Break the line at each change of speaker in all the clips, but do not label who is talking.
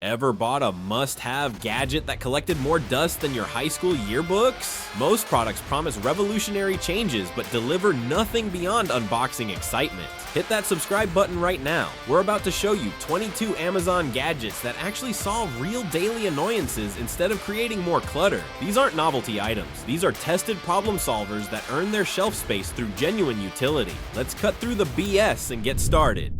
Ever bought a must-have gadget that collected more dust than your high school yearbooks? Most products promise revolutionary changes but deliver nothing beyond unboxing excitement. Hit that subscribe button right now. We're about to show you 22 Amazon gadgets that actually solve real daily annoyances instead of creating more clutter. These aren't novelty items. These are tested problem solvers that earn their shelf space through genuine utility. Let's cut through the BS and get started.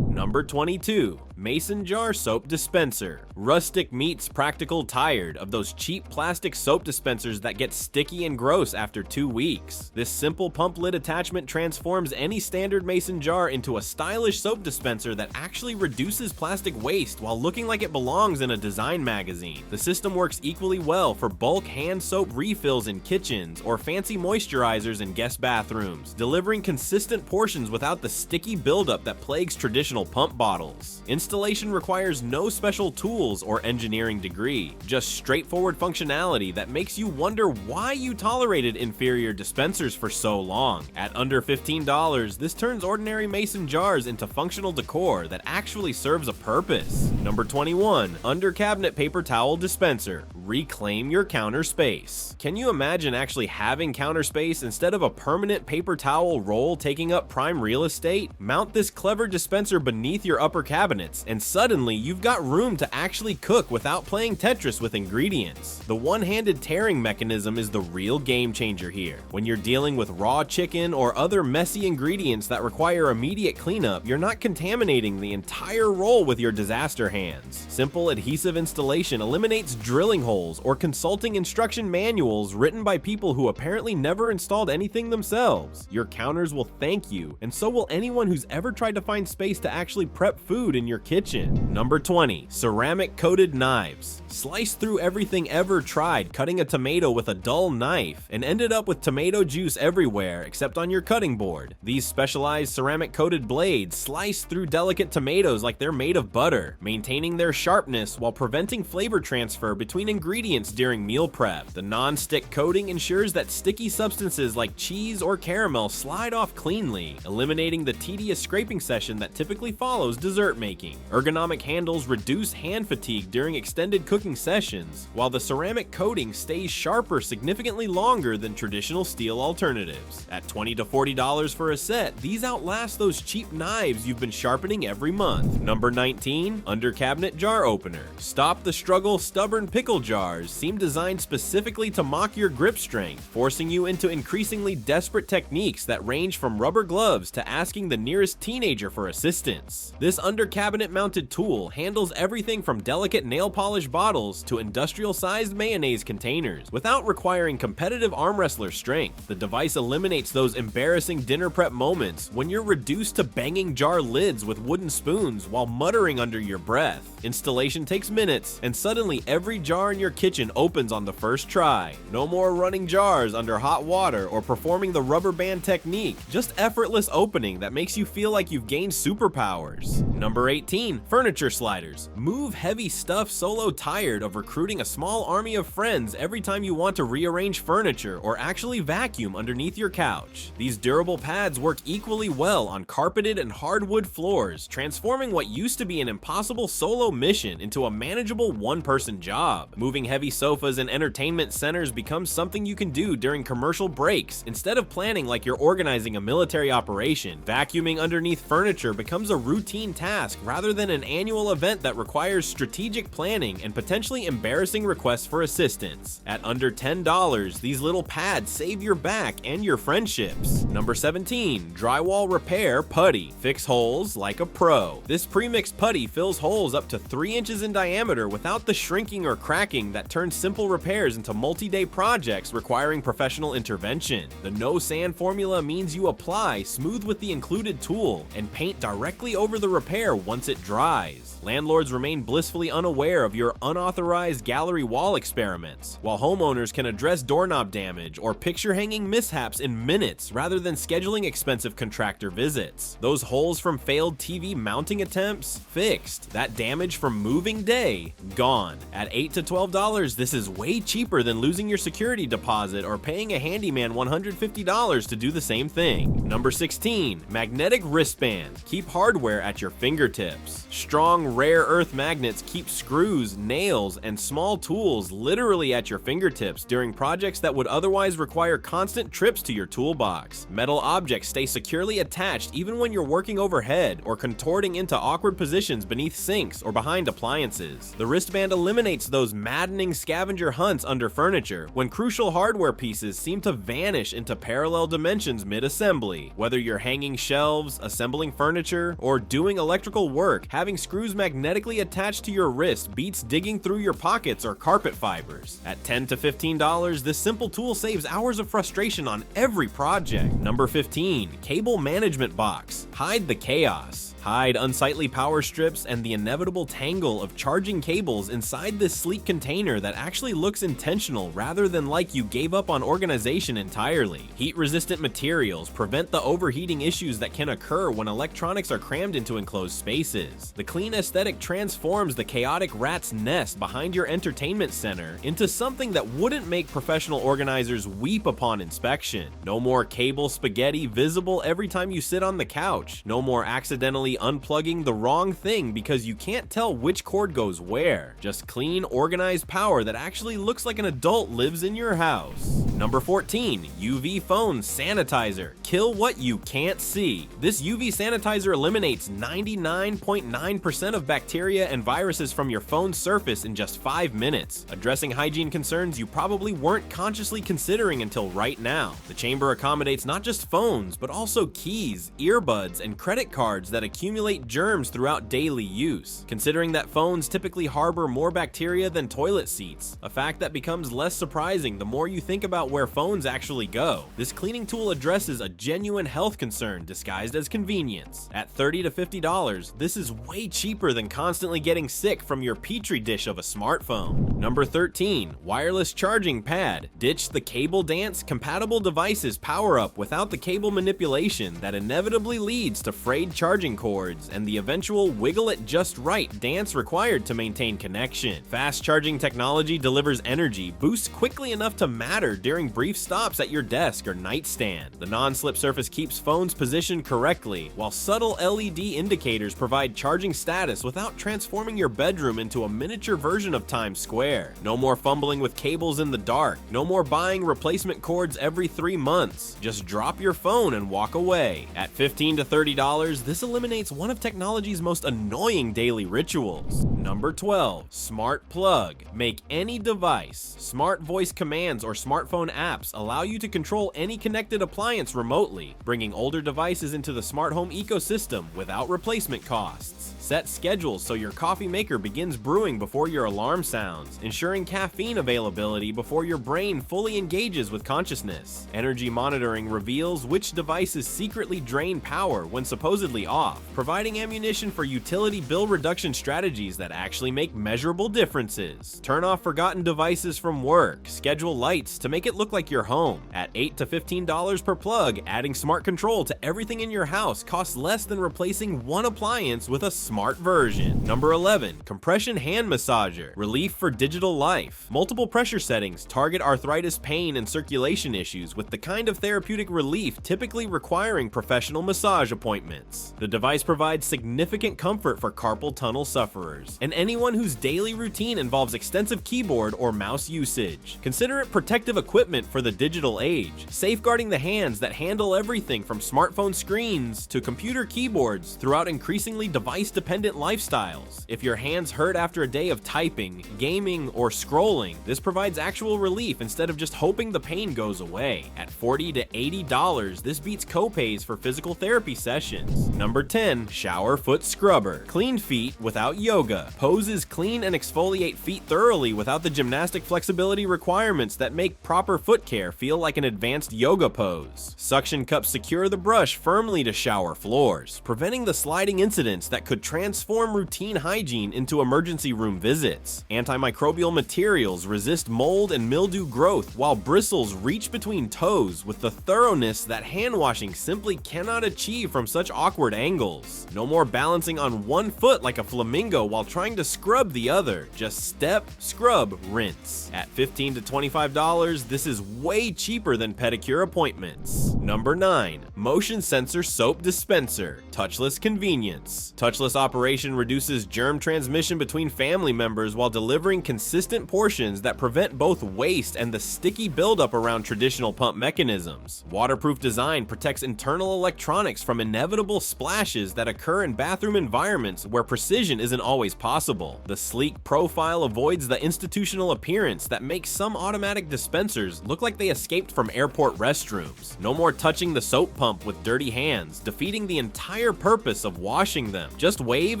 Number 22. Mason Jar Soap Dispenser. Rustic meets practical tired of those cheap plastic soap dispensers that get sticky and gross after 2 weeks. This simple pump lid attachment transforms any standard mason jar into a stylish soap dispenser that actually reduces plastic waste while looking like it belongs in a design magazine. The system works equally well for bulk hand soap refills in kitchens or fancy moisturizers in guest bathrooms, delivering consistent portions without the sticky buildup that plagues traditional pump bottles. Installation requires no special tools or engineering degree, just straightforward functionality that makes you wonder why you tolerated inferior dispensers for so long. At under $15, this turns ordinary mason jars into functional decor that actually serves a purpose. Number 21. Under Cabinet Paper Towel Dispenser. Reclaim your counter space. Can you imagine actually having counter space instead of a permanent paper towel roll taking up prime real estate? Mount this clever dispenser beneath your upper cabinets, and suddenly you've got room to actually cook without playing Tetris with ingredients. The one-handed tearing mechanism is the real game changer here. When you're dealing with raw chicken or other messy ingredients that require immediate cleanup, you're not contaminating the entire roll with your disaster hands. Simple adhesive installation eliminates drilling holes or consulting instruction manuals written by people who apparently never installed anything themselves. Your counters will thank you, and so will anyone who's ever tried to find space to actually prep food in your kitchen. Number 20. Ceramic coated knives. Slice through everything ever tried cutting a tomato with a dull knife and ended up with tomato juice everywhere except on your cutting board. These specialized ceramic coated blades slice through delicate tomatoes like they're made of butter, maintaining their sharpness while preventing flavor transfer between ingredients during meal prep. The non-stick coating ensures that sticky substances like cheese or caramel slide off cleanly, eliminating the tedious scraping session that typically follows dessert making. Ergonomic handles reduce hand fatigue during extended cooking sessions, while the ceramic coating stays sharper significantly longer than traditional steel alternatives. At $20 to $40 for a set, these outlast those cheap knives you've been sharpening every month. Number 19. Under Cabinet Jar Opener. Stop the struggle. Stubborn pickle jars seem designed specifically to mock your grip strength, forcing you into increasingly desperate techniques that range from rubber gloves to asking the nearest teenager for assistance. This under-cabinet mounted tool handles everything from delicate nail polish bottles to industrial-sized mayonnaise containers without requiring competitive arm wrestler strength. The device eliminates those embarrassing dinner prep moments when you're reduced to banging jar lids with wooden spoons while muttering under your breath. Installation takes minutes, and suddenly every jar in your kitchen opens on the first try. No more running jars under hot water or performing the rubber band technique, just effortless opening that makes you feel like you've gained superpowers. Number 18. Furniture sliders. Move heavy stuff solo tired of recruiting a small army of friends every time you want to rearrange furniture or actually vacuum underneath your couch. These durable pads work equally well on carpeted and hardwood floors, transforming what used to be an impossible solo mission into a manageable one-person job. Moving heavy sofas in entertainment centers becomes something you can do during commercial breaks instead of planning like you're organizing a military operation. Vacuuming underneath furniture becomes a routine task rather than an annual event that requires strategic planning and potentially embarrassing requests for assistance. At under $10, these little pads save your back and your friendships. Number 17. Drywall Repair Putty. Fix holes like a pro. This pre-mixed putty fills holes up to 3 inches in diameter without the shrinking or cracking that turns simple repairs into multi-day projects requiring professional intervention. The no sand formula means you apply, smooth with the included tool, and paint directly over the repair once it dries. Landlords remain blissfully unaware of your unauthorized gallery wall experiments, while homeowners can address doorknob damage or picture-hanging mishaps in minutes rather than scheduling expensive contractor visits. Those holes from failed TV mounting attempts? Fixed. That damage from moving day? Gone. At $8 to $12, $12, this is way cheaper than losing your security deposit or paying a handyman $150 to do the same thing. Number 16, magnetic wristband. Keep hardware at your fingertips. Strong, rare earth magnets keep screws, nails, and small tools literally at your fingertips during projects that would otherwise require constant trips to your toolbox. Metal objects stay securely attached even when you're working overhead or contorting into awkward positions beneath sinks or behind appliances. The wristband eliminates those maddening scavenger hunts under furniture when crucial hardware pieces seem to vanish into parallel dimensions mid-assembly. Whether you're hanging shelves, assembling furniture, or doing electrical work, having screws magnetically attached to your wrist beats digging through your pockets or carpet fibers. At $10 to $15, this simple tool saves hours of frustration on every project. Number 15, cable management box. Hide the chaos. Hide unsightly power strips and the inevitable tangle of charging cables inside this sleek container that actually looks intentional rather than like you gave up on organization entirely. Heat-resistant materials prevent the overheating issues that can occur when electronics are crammed into enclosed spaces. The clean aesthetic transforms the chaotic rat's nest behind your entertainment center into something that wouldn't make professional organizers weep upon inspection. No more cable spaghetti visible every time you sit on the couch. No more accidentally unplugging the wrong thing because you can't tell which cord goes where. Just clean, organized power that actually looks like an adult lives in your house. Number 14, UV phone sanitizer. Kill what you can't see. This UV sanitizer eliminates 99.9% of bacteria and viruses from your phone's surface in just 5 minutes, addressing hygiene concerns you probably weren't consciously considering until right now. The chamber accommodates not just phones, but also keys, earbuds, and credit cards that accumulate germs throughout daily use. Considering that phones typically harbor more bacteria than toilet seats, a fact that becomes less surprising the more you think about where phones actually go. This cleaning tool addresses a genuine health concern disguised as convenience. At $30 to $50, this is way cheaper than constantly getting sick from your petri dish of a smartphone. Number 13, wireless charging pad. Ditch the cable dance. Compatible devices power up without the cable manipulation that inevitably leads to frayed charging cords and the eventual wiggle it just right dance required to maintain connection. Fast charging technology delivers energy boosts quickly enough to matter during brief stops at your desk or nightstand. The non-slip surface keeps phones positioned correctly, while subtle LED indicators provide charging status without transforming your bedroom into a miniature version of Times Square. No more fumbling with cables in the dark. No more buying replacement cords every 3 months. Just drop your phone and walk away. At $15 to $30, this eliminates one of technology's most annoying daily rituals. Number 12, smart plug. Make any device. Smart voice commands or smartphone apps allow you to control any connected appliance remotely, bringing older devices into the smart home ecosystem without replacement costs. Set schedules so your coffee maker begins brewing before your alarm sounds, ensuring caffeine availability before your brain fully engages with consciousness. Energy monitoring reveals which devices secretly drain power when supposedly off, providing ammunition for utility bill reduction strategies that actually make measurable differences. Turn off forgotten devices from work. Schedule lights to make it look like you're home. At $8 to $15 per plug, adding smart control to everything in your house costs less than replacing one appliance with a smart version. Number 11, compression hand massager. Relief for digital life. Multiple pressure settings target arthritis, pain, and circulation issues with the kind of therapeutic relief typically requiring professional massage appointments. The device provides significant comfort for carpal tunnel sufferers and anyone whose daily routine involves extensive keyboard or mouse usage. Consider it protective equipment for the digital age, safeguarding the hands that handle everything from smartphone screens to computer keyboards throughout increasingly device-dependent lifestyles. If your hands hurt after a day of typing, gaming, or scrolling, this provides actual relief instead of just hoping the pain goes away. At $40 to $80, this beats copays for physical therapy sessions. Number 10, shower foot scrubber. Clean feet without yoga. Poses clean and exfoliate feet thoroughly without the gymnastic flexibility requirements that make proper foot care feel like an advanced yoga pose. Suction cups secure the brush firmly to shower floors, preventing the sliding incidents that could transform routine hygiene into emergency room visits. Antimicrobial materials resist mold and mildew growth, while bristles reach between toes with the thoroughness that hand washing simply cannot achieve from such awkward angles. skills. No more balancing on one foot like a flamingo while trying to scrub the other. Just step, scrub, rinse. At $15 to $25, this is way cheaper than pedicure appointments. Number 9. Motion Sensor Soap Dispenser. Touchless convenience. Touchless operation reduces germ transmission between family members while delivering consistent portions that prevent both waste and the sticky buildup around traditional pump mechanisms. Waterproof design protects internal electronics from inevitable splashes that occur in bathroom environments where precision isn't always possible. The sleek profile avoids the institutional appearance that makes some automatic dispensers look like they escaped from airport restrooms. No more touching the soap pump with dirty hands, defeating the entire purpose of washing them. Just wave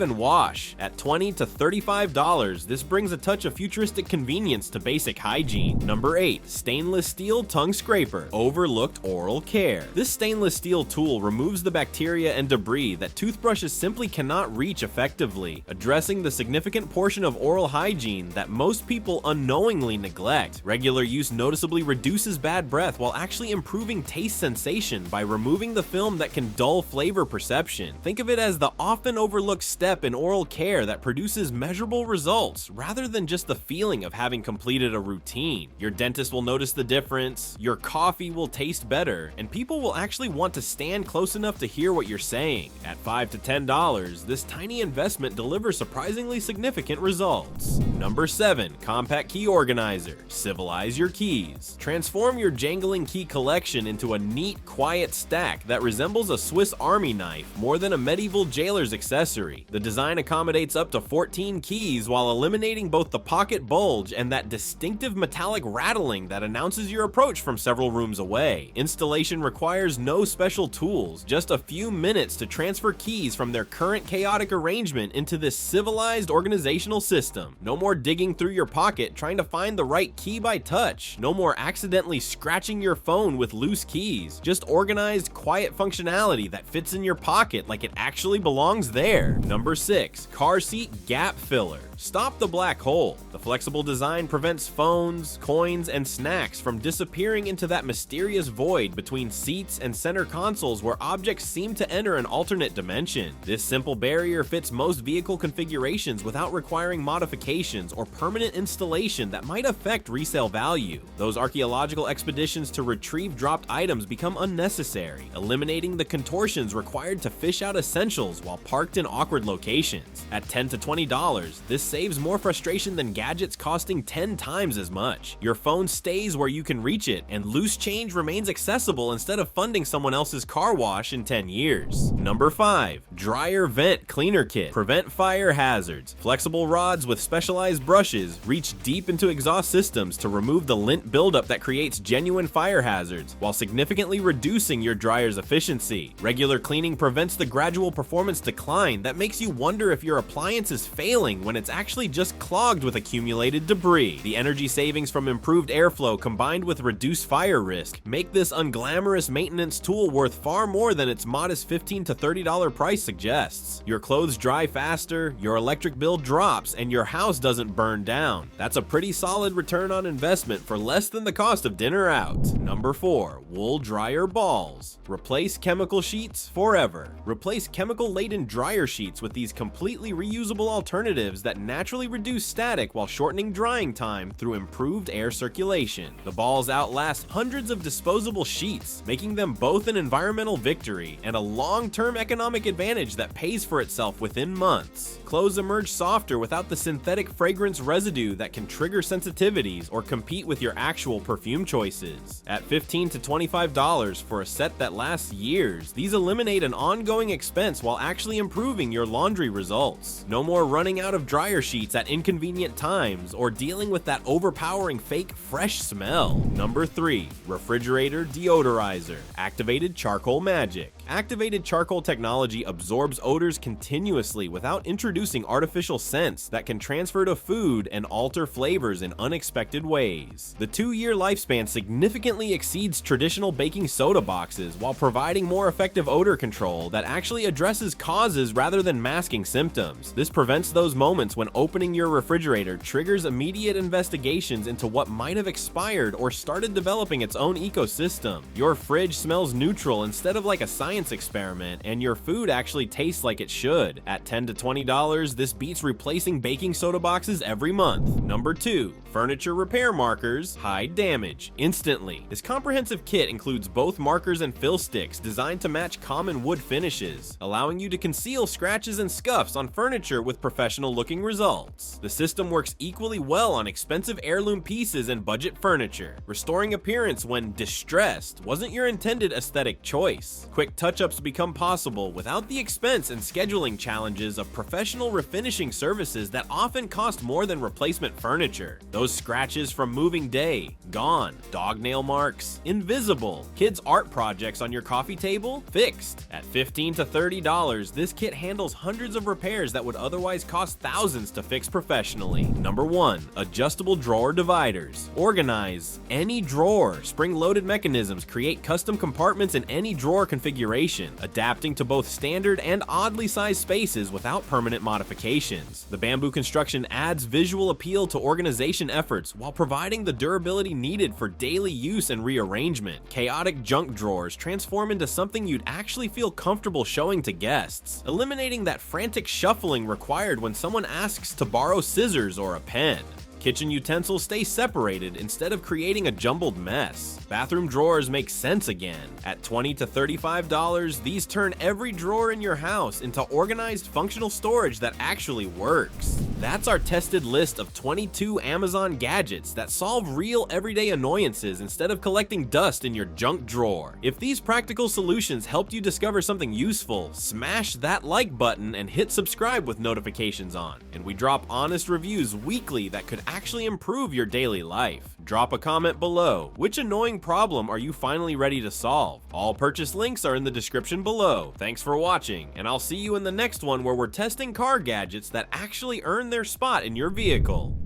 and wash. At $20 to $35, this brings a touch of futuristic convenience to basic hygiene. Number 8. Stainless Steel Tongue Scraper. Overlooked oral care. This stainless steel tool removes the bacteria and debris that toothbrushes simply cannot reach effectively, addressing the significant portion of oral hygiene that most people unknowingly neglect. Regular use noticeably reduces bad breath while actually improving taste sensation by removing the film that can dull flavor perception. Think of it as the often overlooked step in oral care that produces measurable results rather than just the feeling of having completed a routine. Your dentist will notice the difference, your coffee will taste better, and people will actually want to stand close enough to hear what you're saying. At $5 to $10, this tiny investment delivers surprisingly significant results. Number 7. Compact Key Organizer. Civilize your keys. Transform your jangling key collection into a neat, quiet stack that resembles a Swiss Army knife more than a medieval jailer's accessory. The design accommodates up to 14 keys while eliminating both the pocket bulge and that distinctive metallic rattling that announces your approach from several rooms away. Installation requires no special tools, just a few minutes to transfer keys from their current chaotic arrangement into this civilized organizational system. No more digging through your pocket trying to find the right key by touch. No more accidentally scratching your phone with loose keys. Just organized, quiet functionality that fits in your pocket like it actually belongs there. Number 6. Car Seat Gap Filler. Stop the black hole. The flexible design prevents phones, coins, and snacks from disappearing into that mysterious void between seats and center consoles where objects seem to enter an alternate dimension. This simple barrier fits most vehicle configurations without requiring modifications or permanent installation that might affect resale value. Those archaeological expeditions to retrieve dropped items become unnecessary, eliminating the contortions required to fish out essentials while parked in awkward locations. At $10 to $20, this saves more frustration than gadgets costing 10 times as much. Your phone stays where you can reach it, and loose change remains accessible instead of funding someone else's car wash in 10 years. Number 5. Dryer Vent Cleaner Kit. Prevent fire hazards. Flexible rods with specialized brushes reach deep into exhaust systems to remove the lint buildup that creates genuine fire hazards, while significantly reducing your dryer's efficiency. Regular cleaning prevents the gradual performance decline that makes you wonder if your appliance is failing when it's actually just clogged with accumulated debris. The energy savings from improved airflow combined with reduced fire risk make this unglamorous maintenance tool worth far more than its modest $15 to $30 price suggests. Your clothes dry faster, your electric bill drops, and your house doesn't burn down. That's a pretty solid return on investment for less than the cost of dinner out. Number 4. Wool Dryer Balls. Replace chemical sheets forever. Replace chemical-laden dryer sheets with these completely reusable alternatives that naturally reduce static while shortening drying time through improved air circulation. The balls outlast hundreds of disposable sheets, making them both an environmental victory and a long-term economic advantage that pays for itself within months. Clothes emerge softer without the synthetic fragrance residue that can trigger sensitivities or compete with your actual perfume choices. At $15 to $25 for a set that lasts years, these eliminate an ongoing expense while actually improving your laundry results. No more running out of dryer sheets at inconvenient times or dealing with that overpowering fake fresh smell. Number 3. Refrigerator Deodorizer. Activated Charcoal Magic. Activated charcoal technology absorbs odors continuously without introducing artificial scents that can transfer to food and alter flavors in unexpected ways. The 2-year lifespan significantly exceeds traditional baking soda boxes while providing more effective odor control that actually addresses causes rather than masking symptoms. This prevents those moments when opening your refrigerator triggers immediate investigations into what might have expired or started developing its own ecosystem. Your fridge smells neutral instead of like a science science experiment, and your food actually tastes like it should. At $10 to $20, this beats replacing baking soda boxes every month. Number 2. Furniture repair markers hide damage instantly. This comprehensive kit includes both markers and fill sticks designed to match common wood finishes, allowing you to conceal scratches and scuffs on furniture with professional-looking results. The system works equally well on expensive heirloom pieces and budget furniture. Restoring appearance when distressed wasn't your intended aesthetic choice. Quick touch-ups become possible without the expense and scheduling challenges of professional refinishing services that often cost more than replacement furniture. Those scratches from moving day, gone. Dog nail marks, invisible. Kids' art projects on your coffee table, fixed. At $15 to $30, this kit handles hundreds of repairs that would otherwise cost thousands to fix professionally. Number 1. Adjustable drawer dividers. Organize any drawer. Spring-loaded mechanisms create custom compartments in any drawer configuration, adapting to both standard and oddly sized spaces without permanent modifications. The bamboo construction adds visual appeal to organization efforts while providing the durability needed for daily use and rearrangement. Chaotic junk drawers transform into something you'd actually feel comfortable showing to guests, eliminating that frantic shuffling required when someone asks to borrow scissors or a pen. Kitchen utensils stay separated instead of creating a jumbled mess. Bathroom drawers make sense again. At $20 to $35, these turn every drawer in your house into organized functional storage that actually works. That's our tested list of 22 Amazon gadgets that solve real everyday annoyances instead of collecting dust in your junk drawer. If these practical solutions helped you discover something useful, smash that like button and hit subscribe with notifications on. And we drop honest reviews weekly that could actually improve your daily life. Drop a comment below. Which annoying problem are you finally ready to solve? All purchase links are in the description below. Thanks for watching, and I'll see you in the next one where we're testing car gadgets that actually earn their spot in your vehicle.